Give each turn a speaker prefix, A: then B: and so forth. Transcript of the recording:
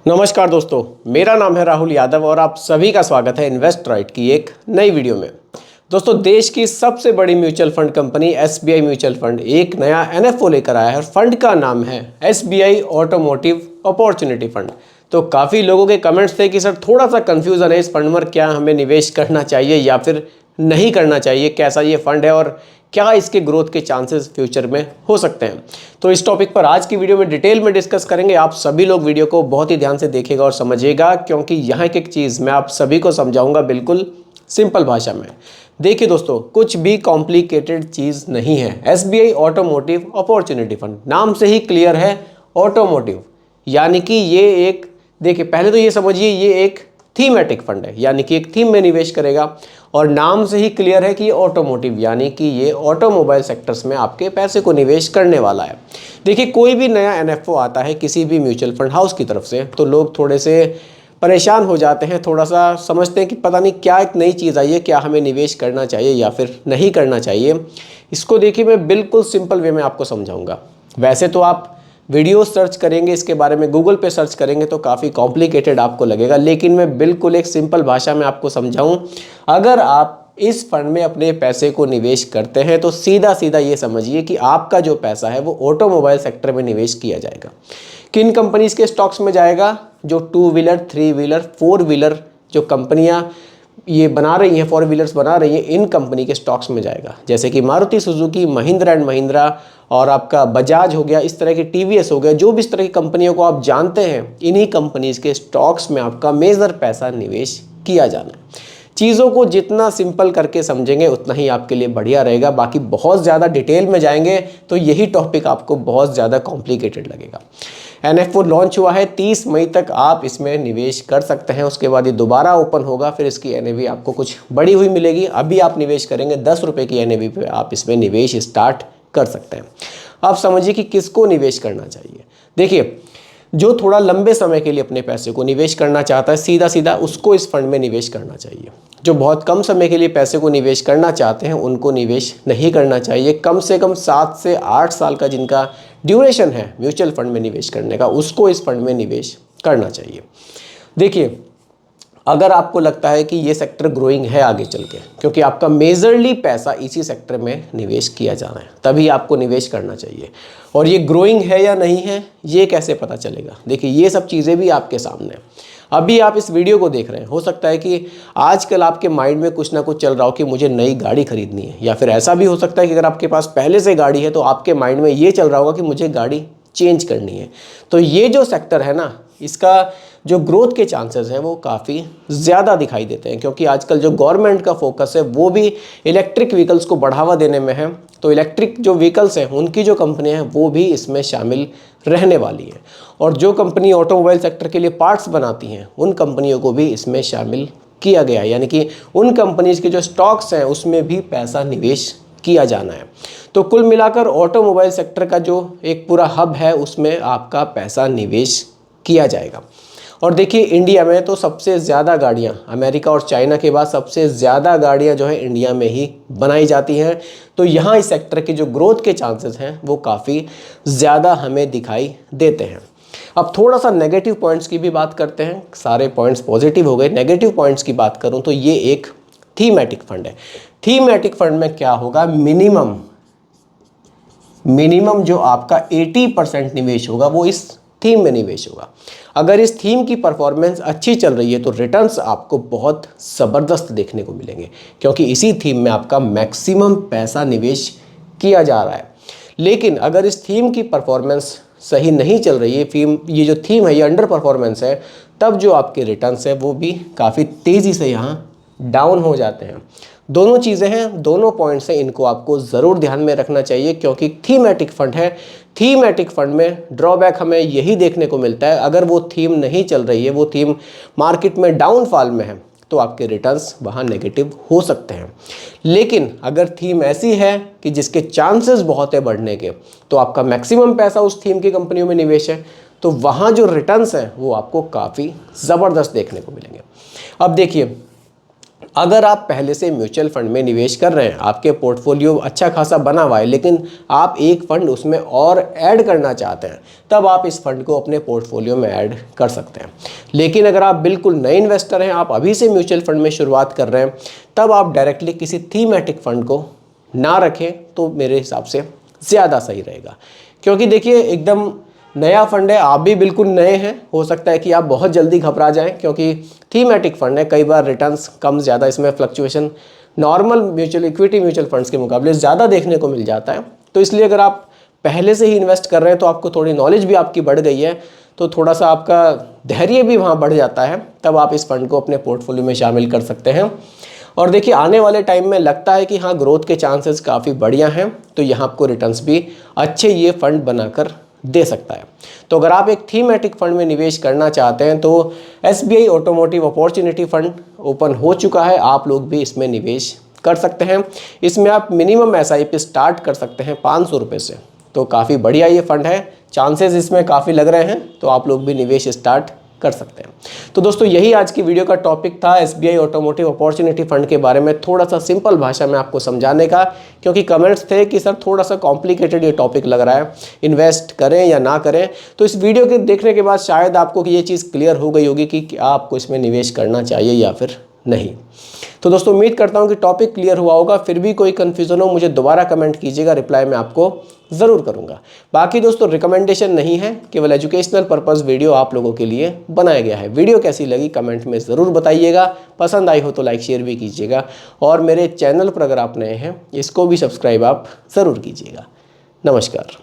A: नमस्कार दोस्तों, मेरा नाम है राहुल यादव और आप सभी का स्वागत है इन्वेस्ट राइट की एक नई वीडियो में। दोस्तों, देश की सबसे बड़ी mutual fund company SBI mutual fund एक नया एनएफओ लेकर आया है और फंड का नाम है एसबीआई ऑटोमोटिव अपॉर्चुनिटी फंड। तो काफ़ी लोगों के कमेंट्स थे कि सर थोड़ा सा कन्फ्यूज़न है इस फंड में, क्या हमें निवेश करना चाहिए या फिर नहीं करना चाहिए, कैसा ये फंड है और क्या इसके ग्रोथ के चांसेस फ्यूचर में हो सकते हैं। तो इस टॉपिक पर आज की वीडियो में डिटेल में डिस्कस करेंगे। आप सभी लोग वीडियो को बहुत ही ध्यान से देखिएगा और समझिएगा, क्योंकि यहाँ एक चीज़ मैं आप सभी को समझाऊंगा बिल्कुल सिंपल भाषा में। देखिए दोस्तों, कुछ भी कॉम्प्लिकेटेड चीज़ नहीं है। एसबीआई ऑटोमोटिव अपॉर्चुनिटी फंड नाम से ही क्लियर है, ऑटोमोटिव यानी कि ये एक, देखिए पहले तो ये समझिए ये एक थीमेटिक फंड है, यानी कि एक थीम में निवेश करेगा। और नाम से ही क्लियर है कि ये ऑटोमोटिव यानी कि ये ऑटोमोबाइल सेक्टर्स में आपके पैसे को निवेश करने वाला है। देखिए, कोई भी नया एनएफओ आता है किसी भी म्यूचुअल फंड हाउस की तरफ से तो लोग थोड़े से परेशान हो जाते हैं, थोड़ा सा समझते हैं कि पता नहीं क्या एक नई चीज़ आई है, क्या हमें निवेश करना चाहिए या फिर नहीं करना चाहिए। इसको देखिए मैं बिल्कुल सिंपल वे में आपको समझाऊंगा। वैसे तो आप वीडियो सर्च करेंगे इसके बारे में, गूगल पे सर्च करेंगे तो काफ़ी कॉम्प्लिकेटेड आपको लगेगा, लेकिन मैं बिल्कुल एक सिंपल भाषा में आपको समझाऊं। अगर आप इस फंड में अपने पैसे को निवेश करते हैं तो सीधा सीधा ये समझिए कि आपका जो पैसा है वो ऑटोमोबाइल सेक्टर में निवेश किया जाएगा। किन कंपनीज के स्टॉक्स में जाएगा? जो 2 व्हीलर, 3 व्हीलर, 4 व्हीलर जो कंपनियां ये बना रही हैं, 4 व्हीलर्स बना रही हैं, इन कंपनी के स्टॉक्स में जाएगा। जैसे कि मारुति सुजुकी, महिंद्रा एंड महिंद्रा और आपका बजाज हो गया, इस तरह की टीवीएस हो गया, जो भी इस तरह की कंपनियों को आप जानते हैं, इन्हीं कंपनीज के स्टॉक्स में आपका मेजर पैसा निवेश किया जाना है। चीज़ों को जितना सिंपल करके समझेंगे उतना ही आपके लिए बढ़िया रहेगा। बाकी बहुत ज़्यादा डिटेल में जाएंगे तो यही टॉपिक आपको बहुत ज़्यादा कॉम्प्लिकेटेड लगेगा। एनएफओ लॉन्च हुआ है, 30 मई तक आप इसमें निवेश कर सकते हैं। उसके बाद ये दोबारा ओपन होगा, फिर इसकी एनएवी आपको कुछ बढ़ी हुई मिलेगी। अभी आप निवेश करेंगे 10 रुपये की एनएवी पे आप इसमें निवेश स्टार्ट कर सकते हैं। आप समझिए कि किसको निवेश करना चाहिए। देखिए, जो थोड़ा लंबे समय के लिए अपने पैसे को निवेश करना चाहता है, सीधा सीधा उसको इस फंड में निवेश करना चाहिए। जो बहुत कम समय के लिए पैसे को निवेश करना चाहते हैं उनको निवेश नहीं करना चाहिए। कम से कम 7 से 8 साल का जिनका ड्यूरेशन है म्यूचुअल फंड में निवेश करने का, उसको इस फंड में निवेश करना चाहिए। देखिए, अगर आपको लगता है कि ये सेक्टर ग्रोइंग है आगे चल के, क्योंकि आपका मेजरली पैसा इसी सेक्टर में निवेश किया जाना है, तभी आपको निवेश करना चाहिए। और ये ग्रोइंग है या नहीं है, ये कैसे पता चलेगा? देखिए, ये सब चीज़ें भी आपके सामने हैं। अभी आप इस वीडियो को देख रहे हैं, हो सकता है कि आजकल आपके माइंड में कुछ ना कुछ चल रहा हो कि मुझे नई गाड़ी खरीदनी है, या फिर ऐसा भी हो सकता है कि अगर आपके पास पहले से गाड़ी है तो आपके माइंड में ये चल रहा होगा कि मुझे गाड़ी चेंज करनी है। तो ये जो सेक्टर है ना, इसका जो ग्रोथ के चांसेस हैं वो काफ़ी ज़्यादा दिखाई देते हैं, क्योंकि आजकल जो गवर्नमेंट का फोकस है वो भी इलेक्ट्रिक व्हीकल्स को बढ़ावा देने में है। तो इलेक्ट्रिक जो व्हीकल्स हैं उनकी जो कंपनियां हैं वो भी इसमें शामिल रहने वाली हैं। और जो कंपनी ऑटोमोबाइल सेक्टर के लिए पार्ट्स बनाती हैं उन कंपनियों को भी इसमें शामिल किया गया है, यानी कि उन कंपनीज के जो स्टॉक्स हैं उसमें भी पैसा निवेश किया जाना है। तो कुल मिलाकर ऑटोमोबाइल सेक्टर का जो एक पूरा हब है उसमें आपका पैसा निवेश किया जाएगा। और देखिए, इंडिया में तो सबसे ज़्यादा गाड़ियाँ, अमेरिका और चाइना के बाद सबसे ज़्यादा गाड़ियाँ जो है इंडिया में ही बनाई जाती हैं। तो यहाँ इस सेक्टर के जो ग्रोथ के चांसेस हैं वो काफ़ी ज़्यादा हमें दिखाई देते हैं। अब थोड़ा सा नेगेटिव पॉइंट्स की भी बात करते हैं। सारे पॉइंट्स पॉजिटिव हो गए, नेगेटिव पॉइंट्स की बात करूँ तो ये एक थीमेटिक फंड है। थीमेटिक फंड में क्या होगा, मिनिमम जो आपका 80% निवेश होगा वो इस थीम में निवेश होगा। अगर इस थीम की परफॉर्मेंस अच्छी चल रही है तो रिटर्न्स आपको बहुत ज़बरदस्त देखने को मिलेंगे, क्योंकि इसी थीम में आपका मैक्सिमम पैसा निवेश किया जा रहा है। लेकिन अगर इस थीम की परफॉर्मेंस सही नहीं चल रही है, ये जो थीम है ये अंडर परफॉर्मेंस है, तब जो आपके रिटर्न्स है वो भी काफ़ी तेज़ी से यहाँ डाउन हो जाते हैं। दोनों चीज़ें हैं, दोनों पॉइंट्स हैं, इनको आपको ज़रूर ध्यान में रखना चाहिए, क्योंकि थीमेटिक फंड है। थीमेटिक फंड में ड्रॉबैक हमें यही देखने को मिलता है, अगर वो थीम नहीं चल रही है, वो थीम मार्केट में डाउनफॉल में है, तो आपके रिटर्न्स वहाँ नेगेटिव हो सकते हैं। लेकिन अगर थीम ऐसी है कि जिसके चांसेस बहुत है बढ़ने के, तो आपका मैक्सिमम पैसा उस थीम की कंपनियों में निवेश है, तो वहाँ जो रिटर्न्स हैं वो आपको काफ़ी ज़बरदस्त देखने को मिलेंगे। अब देखिए, अगर आप पहले से म्यूचुअल फंड में निवेश कर रहे हैं, आपके पोर्टफोलियो अच्छा खासा बना हुआ है, लेकिन आप एक फंड उसमें और ऐड करना चाहते हैं, तब आप इस फंड को अपने पोर्टफोलियो में ऐड कर सकते हैं। लेकिन अगर आप बिल्कुल नए इन्वेस्टर हैं, आप अभी से म्यूचुअल फंड में शुरुआत कर रहे हैं, तब आप डायरेक्टली किसी थीमेटिक फंड को ना रखें तो मेरे हिसाब से ज़्यादा सही रहेगा। क्योंकि देखिए, एकदम नया फंड है, आप भी बिल्कुल नए हैं, हो सकता है कि आप बहुत जल्दी घबरा जाएं, क्योंकि थीमेटिक फंड है, कई बार रिटर्न्स कम ज़्यादा इसमें fluctuation normal mutual equity mutual funds के मुकाबले ज़्यादा देखने को मिल जाता है। तो इसलिए अगर आप पहले से ही इन्वेस्ट कर रहे हैं तो आपको थोड़ी नॉलेज भी आपकी बढ़ गई है, तो थोड़ा सा आपका धैर्य भी वहाँ बढ़ जाता है, तब आप इस फंड को अपने पोर्टफोलियो में शामिल कर सकते हैं। और देखिए, आने वाले टाइम में लगता है कि हाँ, ग्रोथ के चांसेस काफ़ी बढ़िया हैं, तो यहाँ आपको रिटर्न्स भी अच्छे ये फंड बनाकर दे सकता है। तो अगर आप एक थीमेटिक फंड में निवेश करना चाहते हैं तो SBI automotive opportunity fund open हो चुका है, आप लोग भी इसमें निवेश कर सकते हैं। इसमें आप मिनिमम SIP स्टार्ट कर सकते हैं 500 रुपये से, तो काफ़ी बढ़िया ये फंड है, चांसेस इसमें काफ़ी लग रहे हैं, तो आप लोग भी निवेश स्टार्ट कर सकते हैं। तो दोस्तों, यही आज की वीडियो का टॉपिक था, SBI ऑटोमोटिव अपॉर्चुनिटी फंड के बारे में थोड़ा सा सिंपल भाषा में आपको समझाने का, क्योंकि कमेंट्स थे कि सर थोड़ा सा कॉम्प्लिकेटेड ये टॉपिक लग रहा है, इन्वेस्ट करें या ना करें। तो इस वीडियो के देखने के बाद शायद आपको ये चीज़ क्लियर हो गई होगी कि क्या आपको इसमें निवेश करना चाहिए या फिर नहीं। तो दोस्तों, उम्मीद करता हूँ कि टॉपिक क्लियर हुआ होगा। फिर भी कोई कन्फ्यूज़न हो मुझे दोबारा कमेंट कीजिएगा, रिप्लाई मैं आपको ज़रूर करूँगा। बाकी दोस्तों, रिकमेंडेशन नहीं है, केवल एजुकेशनल पर्पस वीडियो आप लोगों के लिए बनाया गया है। वीडियो कैसी लगी कमेंट में ज़रूर बताइएगा, पसंद आई हो तो लाइक शेयर भी कीजिएगा, और मेरे चैनल पर अगर आप नए हैं इसको भी सब्सक्राइब आप ज़रूर कीजिएगा। नमस्कार।